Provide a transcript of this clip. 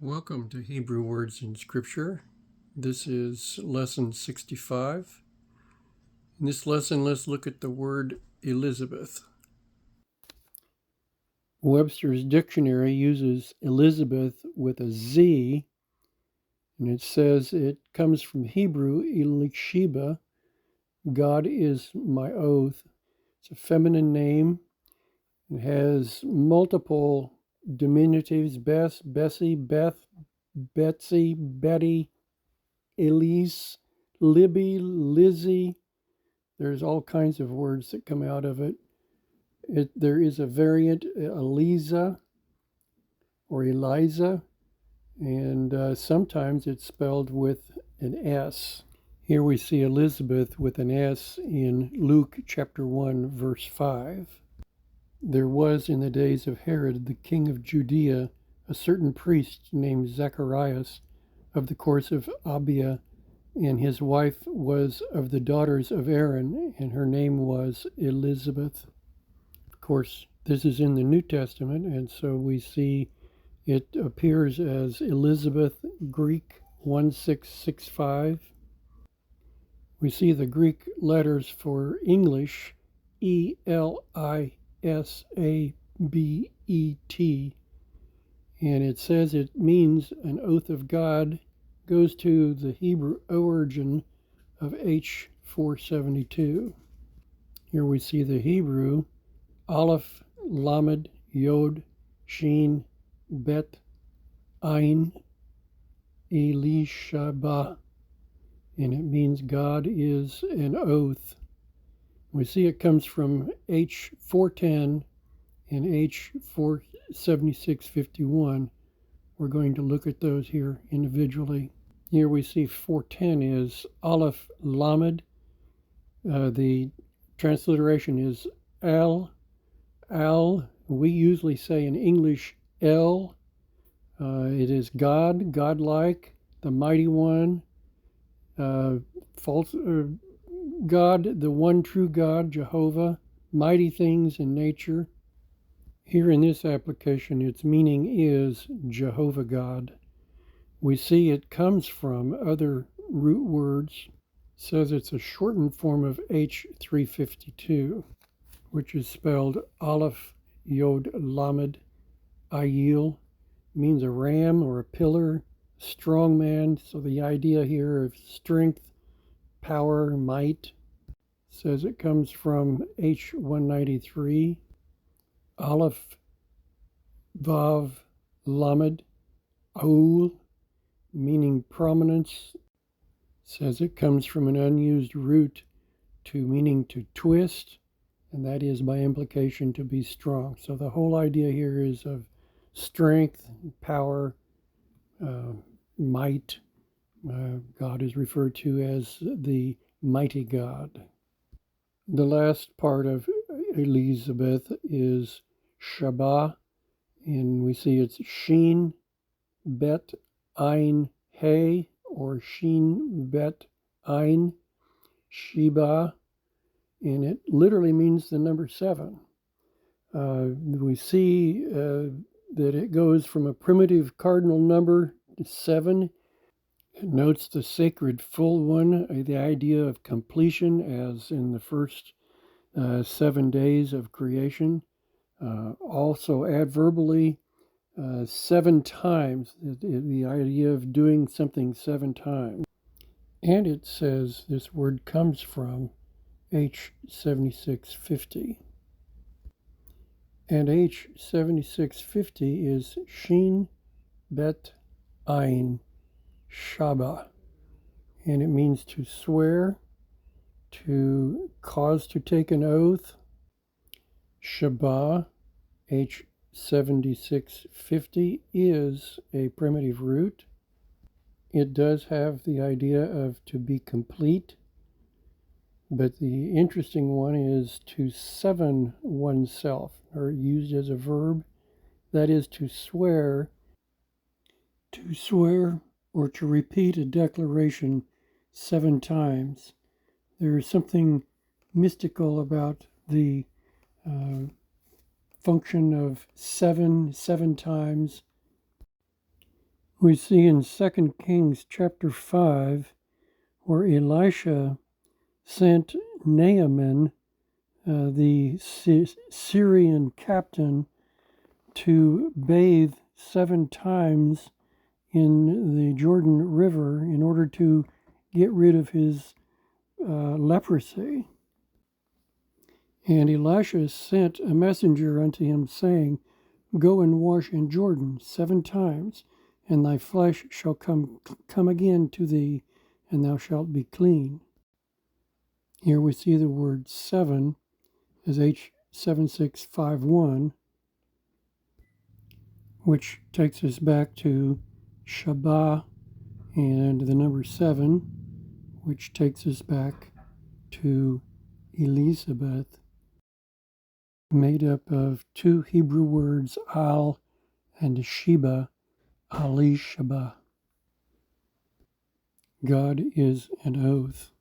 Welcome to Hebrew Words in Scripture. This is lesson 65. In this lesson, let's look at the word Elisabeth. Webster's dictionary uses Elisabeth with a Z, and it says it comes from Hebrew, Elisheba, God is my oath. It's a feminine name. It has multiple diminutives: Bess, Bessie, Beth, Betsy, Betty, Elise, Libby, Lizzie. There's all kinds of words that come out of it. There is a variant, Eliza or Eliza, and sometimes it's spelled with an S. Here we see Elisabeth with an S in Luke chapter 1, verse 5. There was in the days of Herod, the king of Judea, a certain priest named Zacharias of the course of Abia, and his wife was of the daughters of Aaron, and her name was Elisabeth. Of course, this is in the New Testament, and so we see it appears as Elisabeth, Greek 1665. We see the Greek letters for English, Elisabet, and it says it means an oath of God, goes to the Hebrew origin of H472. Here we see the Hebrew, Aleph, Lamed, Yod, Shin, Bet, Ein, Elisheba, and it means God is an oath. We see it comes from H410 and H47651. We're going to look at those here individually. Here we see 410 is Aleph Lamed. The transliteration is Al. We usually say in English El. It is God, godlike, the mighty one, God, the one true God, Jehovah, mighty things in nature. Here in this application, its meaning is Jehovah God. We see it comes from other root words. It says it's a shortened form of H352, which is spelled Aleph Yod Lamed Ayil, means a ram or a pillar, strong man. So the idea here of strength, power, might. Says it comes from H193, Aleph Vav Lamed Aul, meaning prominence. Says it comes from an unused root to meaning to twist, and that is by implication to be strong. So the whole idea here is of strength, power, might. God is referred to as the mighty God. The last part of Elisabeth is Shabbat, and we see it's Shin, Bet, Ein, He, or Shin, Bet, Ein, Sheba, and it literally means the number 7. We see that it goes from a primitive cardinal number, 7. It notes the sacred full one, the idea of completion, as in the first 7 days of creation. Also adverbally, 7 times, the idea of doing something 7 times. And it says this word comes from H7650. And H7650 is Shin Bet Ein Shaba. And it means to swear, to cause to take an oath. Shaba, H7650, is a primitive root. It does have the idea of to be complete, but the interesting one is to seven oneself, or used as a verb. That is to swear or to repeat a declaration 7 times. There is something mystical about the function of seven times. We see in 2 Kings chapter 5 where Elisha sent Naaman, the Syrian captain, to bathe 7 times in the Jordan River in order to get rid of his leprosy. And Elisha sent a messenger unto him, saying, Go and wash in Jordan 7 times, and thy flesh shall come again to thee, and thou shalt be clean. Here we see the word 7 as H7651, which takes us back to Shabbat, and the number 7, which takes us back to Elisabeth, made up of 2 Hebrew words, Al and Sheba, Ali Sheba. God is an oath.